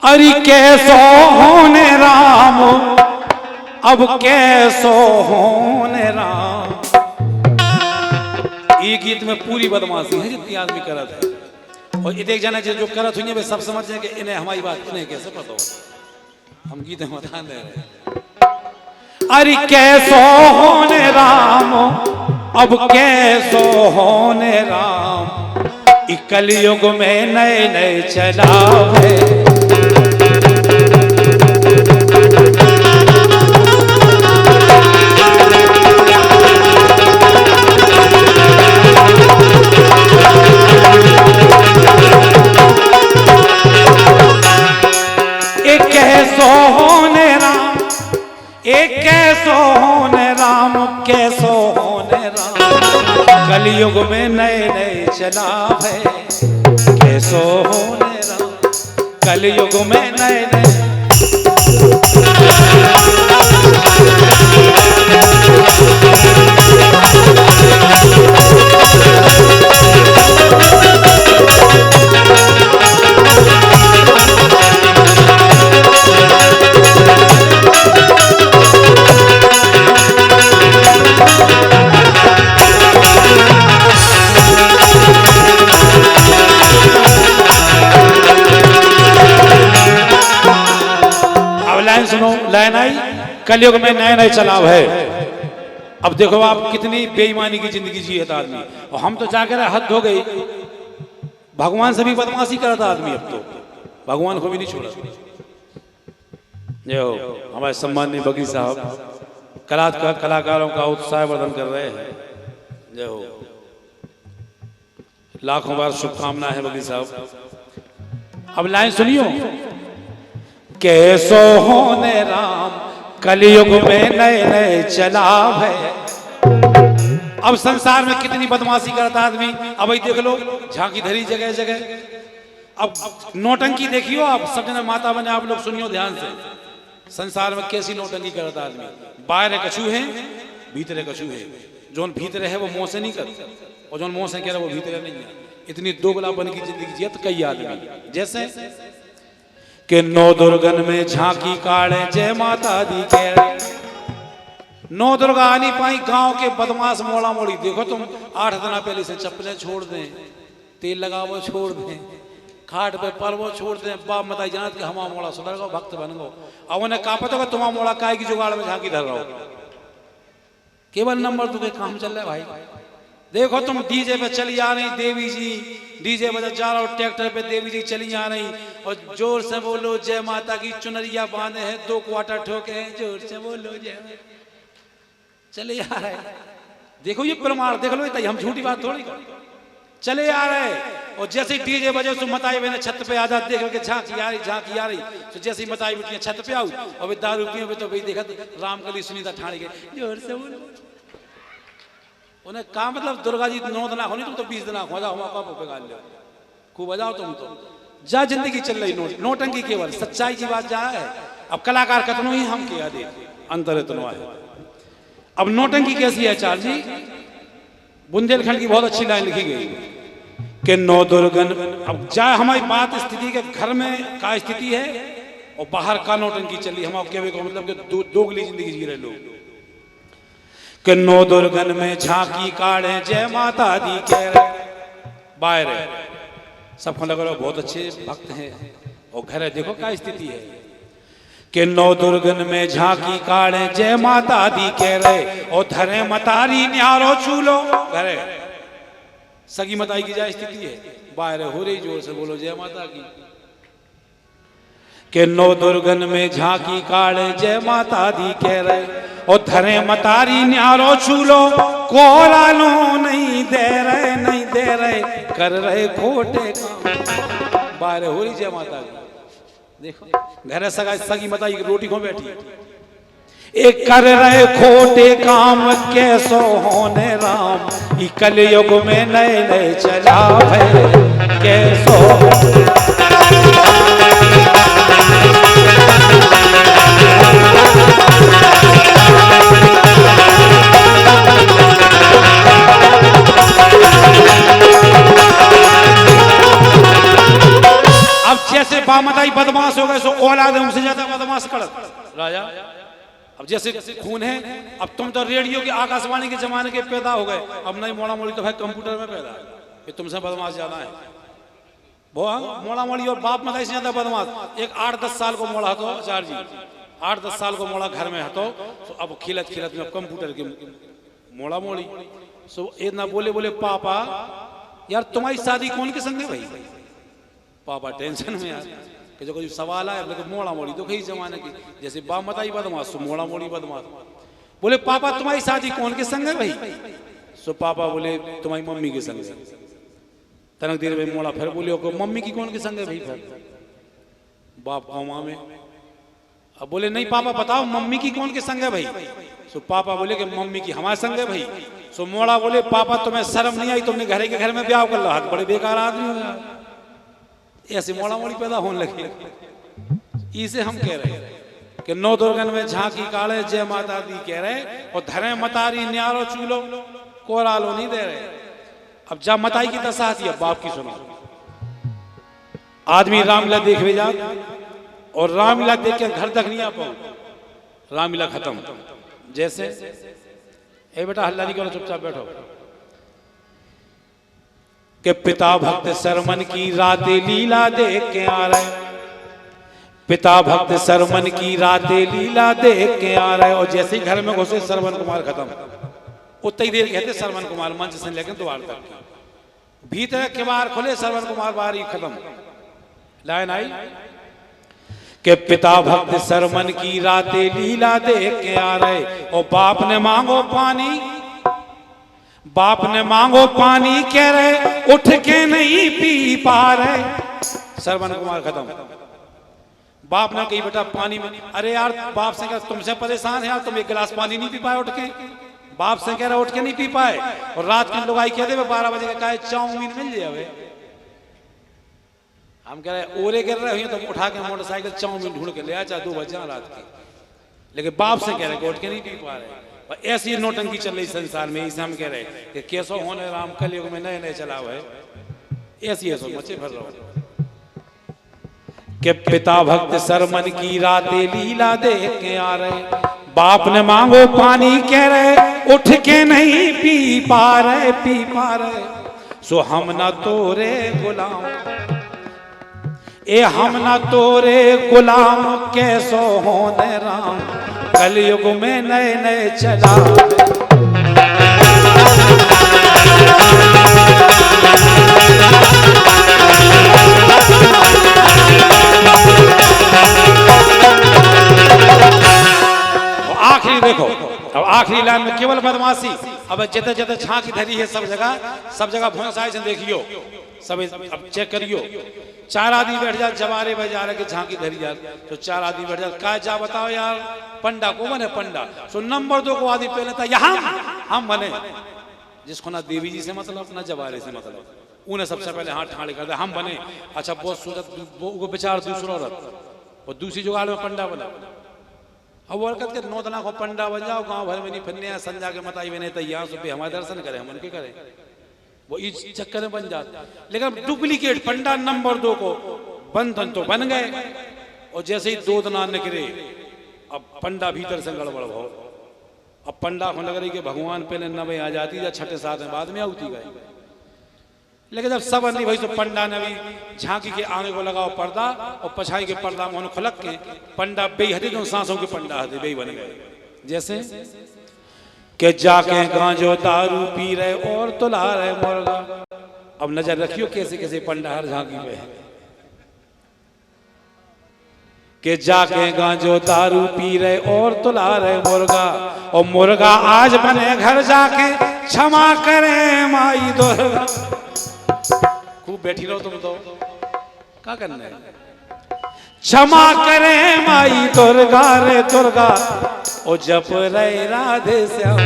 अरे कैसो होने राम, अब कैसो होने राम। ये गीत में पूरी बदमाशी है जितनी आदमी करत है, और एक जना जो करत हुई है सब समझ जाए कि इन्हें हमारी बात इन्हें कैसे पता हो। हम गीत में बता दे रहे। अरे कैसो होने राम, अब कैसो होने राम। कलयुग में नए नए चलावे, एक कैसो होने राम, एक कैसो होने राम, कैसो होने राम। कलयुग में नए नए चलावे, कैसो होने राम। कलयुग में नए नए लाइन आई, कलयुग में नए नए चलाव है। अब देखो आप कितनी बेईमानी की जिंदगी जिए था आदमी, और हम तो जाकर हद हो गई। भगवान से भी बदमाशी करा था आदमी, अब तो भगवान को भी नहीं छोड़ा। जो हमारे सम्माननीय बगी साहब कलाकारों का उत्साह वर्धन कर रहे हैं, जो लाखों बार शुभकामनाएं है बगी साहब। अब लाइन सुनियो, कैसो होने राम, कलयुग में नए नए चलाव है। अब संसार में कितनी बदमाशी करता आदमी। अब वही देख लो, झांकी धरी जगह जगह। अब नौटंकी देखियो आप, सब जना माता बने आप लोग सुनियो ध्यान से। संसार में कैसी नौटंकी करता आदमी। बाहर कछू है, भीतरे कछू है। जोन भीतरे है वो मुंह से नहीं करता, और जोन मुंह से कह रहा वो भीतरे नहीं है। इतनी दोगलापन की जिंदगी जियत कई आदमी। जैसे कि नौ दुर्गन में झांकी काढ़े जय माता दी के। नौ दुर्गा आनी पाई गांव के बदमाश मोड़ा मोड़ी। देखो तुम 8 दिन पहले से चप्पलें छोड़ दें, तेल लगावो छोड़ दें, खाट पे परवो छोड़ दें। बाप मताई जानत के हमा मोड़ा सुधर गो, भक्त बन गो। अब उन्हें कहा पता तुम मोड़ा काय की जुगाड़ में झांकी धर रहो। केवल नंबर तुके काम चल रहा है भाई। देखो तुम डीजे पे चली आ रही देवी जी, डीजे बजा जा रहा हो, ट्रैक्टर पे देवी जी चली आ रही, और जोर से बोलो जय माता की। चुनरिया बांधे हैं, 2 क्वार्टर ठोके हैं, जोर से बोलो जय। चले आ रहे, देखो ये प्रमाण देख लो, हम झूठी बात थोड़ी चले आ रहे। और जैसे डीजे बजे तो मताई बहने छत पे आजा, देख के झांकी आ रही, झांकी आ रही। तो जैसे मताई बेटियां छत पे आओ, और दारू पिए तो भाई देखा रामकली सुनीता ठाणे गए, जोर से बोलो। उन्हें कहा मतलब दुर्गा जी 9 दिन होनी, तुम तो 20 दिन हो जाओ, लो खूब बजाओ तुम तो। जा जिंदगी चल रही नोटंकी, केवल सच्चाई की बात जा है। अब कलाकार कतनो ही हम किया दे, अंतर इतना है। अब नोटंकी कैसी है चार जी। बुंदेलखंड की बहुत अच्छी लाइन लिखी गई कि नौ दुर्गन। अब चाहे हमारी बात स्थिति के घर में का स्थिति है, और बाहर का नोटंकी चली। हम आपके मतलब कि दोगली जिंदगी जी रहे लोग। कि नौ दुर्गन में झांकी काढ़े जय माता दी कह रहे। बाहर सबको लग रहा बहुत अच्छे भक्त हैं, और घर है देखो क्या स्थिति है। कि नौ दुर्गन में झांकी काढ़े जय माता दी कह रहे, और धरे मतारी न्यारो चूलो। घरे सगी मताई की जय स्थिति है, बाहर हो रही जोर से बोलो जय माता की। कि नौ दुर्गन में झांकी काढ़े जय माता दी कह रहे, और धरे मतारी न्यारो चूलो। कोलालो नहीं दे रहे, नहीं दे रहे, कर रहे खोटे काम। बाहर हो रही जय माता की। देखो घर सगी मताई की रोटी को बैठी, एक कर रहे खोटे काम, कैसो होने राम। ई कलयुग में नए नए चलाव है, कैसो बामताई बदमाश हो गए सो औलाद है उनसे ज्यादा बदमाश कड़क राजा। अब जैसे खून है, अब तुम तो रेडियो की आकाशवाणी के जमाने के पैदा हो गए, अब नहीं मोड़ा मोड़ी तो भाई कंप्यूटर में पैदा है, ये तुमसे बदमाश ज्यादा है वो मोड़ा मोड़ी। और बाप मताई से ज्यादा बदमाश। एक 8-10 साल को मोड़ा हतो आचार्य जी, 8-10 साल को मोड़ा घर में हतो, तो अब खिलत खिलत में कंप्यूटर की मोड़ा मोड़ी। सो ये ना बोले बोले पापा यार तुम्हारी शादी कौन के संग है भाई? पापा टेंशन में यार कि जो कोई सवाल आया बोले मोड़ा मोड़ी तो कई जमाने की, जैसे बाप मताई बदमाश, मोड़ा मोड़ी बदमाश। बोले पापा तुम्हारी शादी कौन के संग है भाई? सो पापा बोले तुम्हारी मम्मी के संग है। तनक देर में मोड़ा फिर बोले मम्मी की कौन के संग है भाई? फिर बाप गाँव में अब बोले नहीं पापा बताओ मम्मी की कौन के संग है भाई? सो पापा बोले कि मम्मी की हमारे संग है भाई। सो मोड़ा बोले पापा तुम्हें शर्म नहीं आई, तुमने घरे के घर में ब्याह कर लो, बड़े बेकार आदमी हो यार। ऐसे मोड़ा मोड़ी पैदा होने लगे। इसे हम कह रहे हैं कि नौ दुर्गन में झांकी काले जय माता दी कह रहे, और धरे मतारी न्यारो चूलो कोरालो नहीं दे रहे। अब जब मताई की दशा आती है बाप की सुनो। आदमी रामलीला देखने जा और रामलीला देख के घर तक नहीं आ पाओ, रामलीला खत्म। जैसे ए बेटा हल्ला नहीं करो, चुपचाप बैठो। कि पिता भक्त सरमन की रातें लीला देख के आ रहे, पिता भक्त सरमन की रातें लीला देख के आ रहे। और जैसे ही घर में घुसे सरवन कुमार खत्म। उतनी देर कहते सरवन कुमार मंच से लेकर द्वार तक, भीतर किवाड़ खुले सरवन कुमार बाहर ही खत्म। लाइन आई कि पिता भक्त सरमन की रातें लीला देख के आ रहे, और बाप ने मांगो पानी, बाप ने मांगो पानी कह रहे, उठ के नहीं पी पा रहे। सरवन कुमार खत्म। बाप ने कही बेटा पानी में, अरे यार बाप से कह तुमसे परेशान है यार, तुम एक गिलास पानी नहीं पी पाए उठ के? बाप से कह रहा उठ के नहीं पी पाए। और रात की लोग आई कहते 12 बजे का कहे चाउमीन मिल जाए। हम कह रहे ओरे गिर रहे हो तो उठा के मोटरसाइकिल चाउमीन ढूंढ के ले आया, चाहे 2 बजे रात के। लेकिन बाप से कह रहे उठ के नहीं पी पा रहे। और ऐसी नोटंकी चल रही संसार में। इसे हम कह रहे कि कैसो होने राम कलयुग में नए नए चला हुआ है, ऐसी ऐसो मचे भर रहा कि पिता भक्त सरमन की रातें लीला देख के आ रहे, बाप ने मांगो पानी कह रहे, उठ के नहीं पी पा रहे, पी पा रहे। सो हम ना तोरे गुलाम, ए हम ना तोरे गुलाम, कैसो होने राम कलयुग में नए नए चला। आखिरी देखो, अब आखिरी लाइन में केवल बदमाशी। अब जते जते झांकी धरी है सब जगह भोंसाई से देखियो, सब अब चेक करियो। 4 आदमी बैठ जा, जवारे बजा रहे कि झांकी धरी जा, तो 4 आदमी बैठ जा, का जा बताओ यार पंडा को बने पंडा। सो नंबर 2 को आदमी पहले था यहाँ हम बने, जिसको ना देवी जी से मतलब ना जवारे से मतलब, उन्हें सबसे पहले हाथ ठाड़े कर दे हम बने। अच्छा बहुत सूरत वो बेचार दूसरा औरत और दूसरी जुगाड़ में पंडा बना। अब वो हरकत के 9 तना को पंडा बन जाओ, गाँव भर में नहीं फिरने संजा के मताई बने तो यहाँ से हमारे दर्शन करें, हम उनके करें, वो इस चक्कर में बन जाता। लेकिन डुप्लीकेट पंडा नंबर 2 को बंधन तो बन गए। और जैसे ही 2 दिन निकले, अब पंडा भीतर से गड़बड़ हो। अब पंडा को लग रही कि भगवान पहले 9 आ जाती या 6-7 में बाद में आती गए। लेकिन जब सब नहीं भाई तो पंडा ने भी झांकी के आगे को लगाओ पर्दा, और पछाई के पर्दा में खुलक के पंडा बेहदे जो सांसों के पंडा हथे बे बन गए। जैसे कि जाके गांजो दारू पी रहे और तुला रहे मुर्गा। अब नजर रखियो कैसे कैसे पंडा हर झांकी में है। कि जाके गांजो दारू पी रहे और तुला रहे मुर्गा, और मुर्गा आज बने घर जाके क्षमा करे माई दुर्गा। खूब बैठी रहो तुम तो, क्या करना है? क्षमा करे माई दुर्गा रे दुर्गा, ओ जप रे राधे श्याम,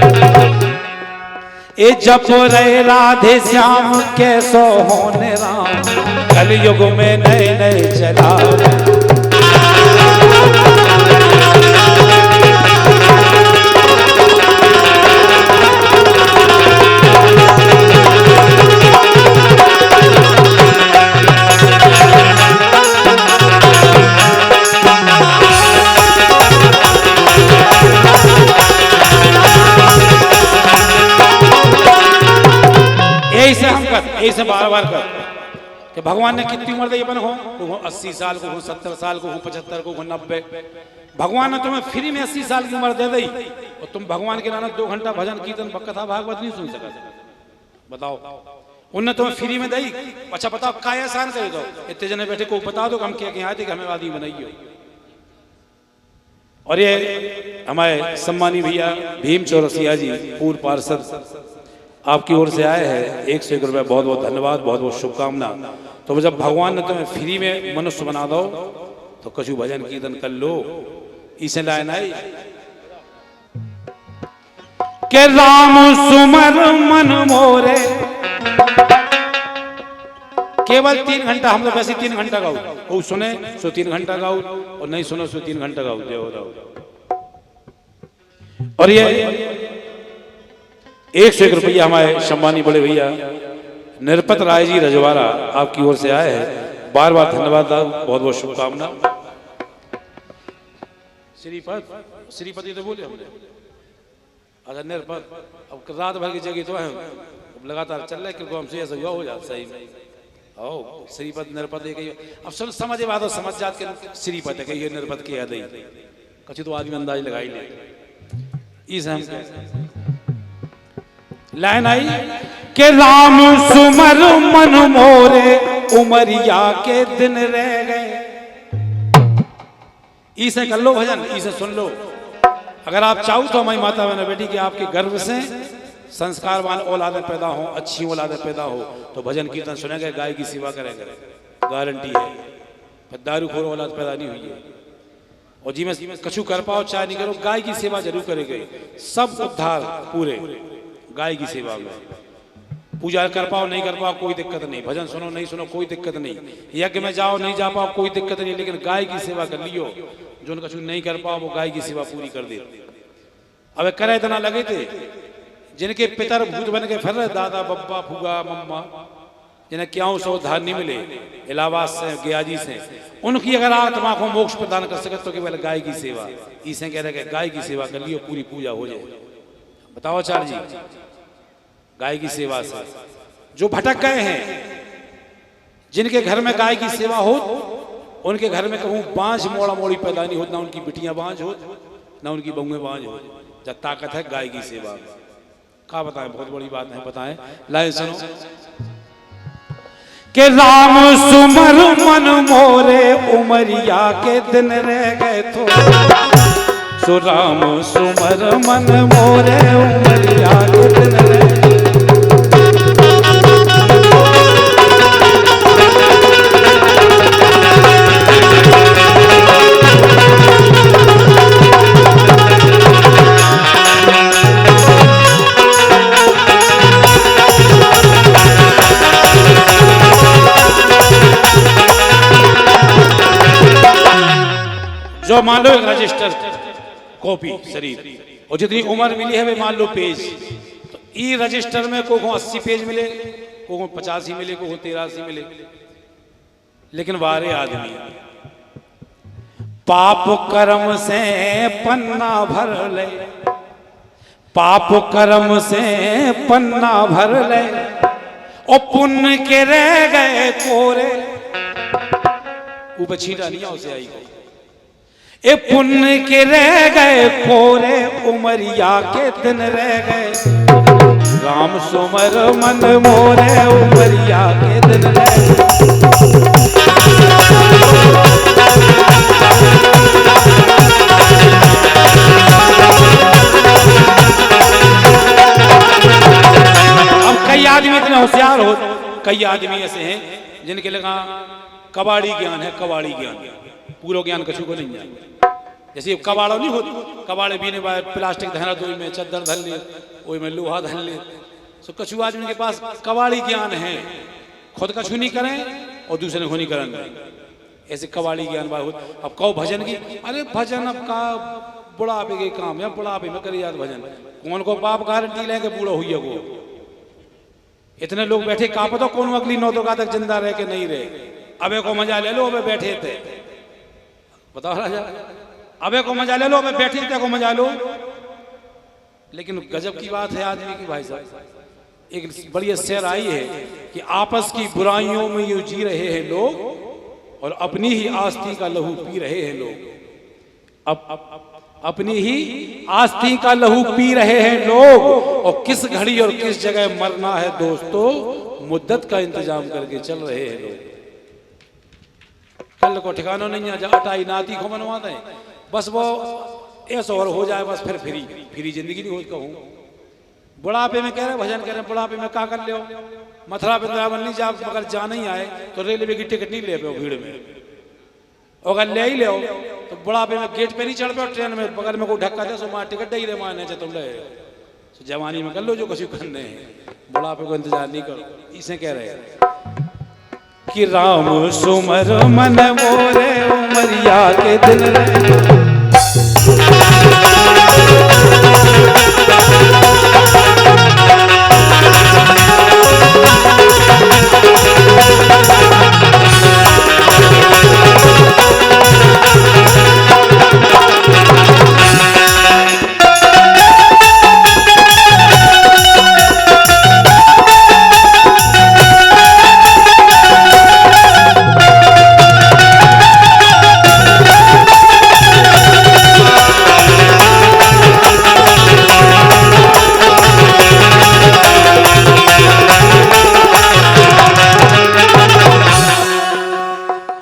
ए जप रे राधे श्याम, कैसो होने राम कलयुग में नए नए चला। बराबर कर कि भगवान ने कितनी उम्र दी अपन को 80 साल को 70 साल को 75 को 90। भगवान ने तुम्हें फ्री में 80 साल की उम्र दे दी और तुम भगवान के नाम 2 घंटा भजन कीर्तन कथा भागवत नहीं सुन सका। बताओ उनने तुम्हें फ्री में दी। अच्छा बताओ का एहसान कर दो इतने जने बैठे को बता दो हम क्या आए थे कि हमें आदमी बनाइए। और ये हमारे सम्मानी भैया भीम चौरसिया जी पूर्व पार्षद आपकी ओर से आए हैं 101 रुपये। बहुत बहुत धन्यवाद, बहुत बहुत शुभकामना। तो जब भगवान ने तुम्हें फ्री में मनुष्य बना दो तो कछु भजन कीर्तन कर लो। इसे लाइन आई के राम सुमर मन मोरे। केवल 3 घंटा, हम लोग वैसे 3 घंटा गाओ, वो सुने सो 3 घंटा गाओ और नहीं सुनो सो 3 घंटा गाओ। और ये 101 रुपया हमारे सम्मानी बड़े भैया निरपत राय जी रजवाड़ा आपकी ओर से आए हैं। बार बार धन्यवाद, बहुत बहुत शुभकामना। श्रीपति तो बोले हमने। अच्छा निरपत अब रात भर की जगह तो है, लगातार चल रहा है क्योंकि हमसे ऐसा हो जाता सही में। ओ श्रीपद निरपत एक अब सुन समझे बात समझ जात के श्रीपद है ये निरपत के याद है कछु तो आदमी अंदाज लगाई ले। इस हम लाइन आई के राम सुमर मन मोरे उमरिया के दिन रह गए। इसे कर लो भजन, इसे सुन लो। अगर आप चाहो तो हमारी माता बहना बेटी कि आपके गर्भ से संस्कारवान औलादें पैदा हो, अच्छी औलादें पैदा हो तो भजन कीर्तन सुनेंगे, गाय की सेवा करेंगे, गारंटी है। पर दारूखोर औलाद पैदा नहीं हुई है। और जी में कछु कर पाओ चाहे नहीं करो, गाय की सेवा जरूर करेंगे। सब उद्धार पूरे गाय की सेवा में। पूजा कर पाओ नहीं कर पाओ कोई दिक्कत नहीं, भजन सुनो नहीं सुनो कोई दिक्कत नहीं, यज्ञ में जाओ नहीं जा पाओ कोई दिक्कत नहीं, लेकिन गाय की सेवा कर लियो। जो कछु नहीं कर पाओ वो गाय की सेवा पूरी कर दे। अब करे इतना लगे थे जिनके पितर भूत बन के फिर रहे, दादा बब्बा फूगा मम्मा, जिन्हें क्यों सो उद्धार नहीं मिले इलाहाबाद से गयाजी से, उनकी अगर आत्मा को मोक्ष प्रदान कर सके तो केवल गाय की सेवा। इसे कह रहे गाय की सेवा कर लियो पूरी पूजा हो जाए। बताओ आचार्य जी, गाय की सेवा से जो भटक गए हैं, जिनके घर में गाय की सेवा हो उनके घर में कहूँ बांझ मोड़ा मोड़ी पैदा नहीं होती, ना उनकी बिटियां बांझ हो ना उनकी बहुएं बांझ हो। जब ताकत है गाय की सेवा में। क्या बताएं, बहुत बड़ी बात है, बताएं। लाइन सुनो के राम सुमर मन मोरे उमरिया के दिन रह गए तो। सो राम सुमर मन मोरे उमरिया के दिन रह गए। जो मान लो एक रजिस्टर कॉपी शरीर और जितनी उम्र मिली है वे मान लो पेज, तो ई रजिस्टर में को 80 पेज मिले, को 85 मिले, को 83 मिले, लेकिन वारे आदमी पाप कर्म से पन्ना भर ले, पाप कर्म से पन्ना भर ले और पुण्य के रह गए कोरे। ऊपर छींटा नहीं उसे आई को ए पुण्य के रह गए कोरे उमरिया के दिन रह गए। राम सुमर मन मोरे उमरिया के दिन रह गए। अब कई आदमी इतने होशियार हो, कई आदमी ऐसे हैं जिनके लगा कबाड़ी ज्ञान है, कबाड़ी ज्ञान, पूरा ज्ञान कछु को नहीं है। जैसे कबाड़ो नहीं होती, कबाड़े बीने बाद प्लास्टिक धरा दो में चद्दर धर ले, वही में लोहा धर ले। तो कछु आदमी के पास कबाड़ी ज्ञान है, खुद कछु नहीं करें और दूसरे को नहीं करेंगे, ऐसे कबाड़ी ज्ञान बात। अब कहो भजन की, अरे भजन अब का बुढ़ापे के काम है, बुढ़ापे में करी जात भजन। कौन को बाप गारंटी लेंगे बूढ़ा हुई है वो। इतने लोग बैठे का पता कौन अगली 9 तक जिंदा रह के नहीं रहे। अबे को मजा ले लो, अबे बैठे थे, बताओ राजा, अबे को मजा ले लो, अबे बैठे थे को मजा लो। लेकिन गजब की बात है आदमी की भाई साहब, एक बढ़िया शेर आई है कि आपस की बुराइयों में यूं जी रहे हैं लोग और अपनी ही आस्ती का लहू पी रहे हैं लोग। अब अपनी ही आस्ती का लहू पी रहे हैं लोग और किस घड़ी और किस जगह मरना है दोस्तों, मुद्दत का इंतजाम करके चल रहे हैं लोग। कल को ठिकाना नहीं है, अटाई नाती को मनवा दें, बस वो ऐसा और हो जाए, बस फिर फ्री जिंदगी नहीं हो कहूँ। बुढ़ापे में कह रहे भजन कह रहे बुढ़ापे में का कर ले, मथुरा वृंदावन नहीं जा, मगर जा नहीं आए तो रेलवे की टिकट नहीं ले पाओ भीड़ में, अगर ले ही ले तो बुढ़ापे में गेट पे नहीं चढ़ पाओ, ट्रेन में बगल में कोई धक्का दे सो मार टिकट दे ही रे माने तुम ले, तो जवानी में कर लो जो कुछ करने हैं, बुढ़ापे को इंतजार नहीं करो। इसे कह रहे हैं कि राम सुमर मन मोरे उमरिया के दिन रे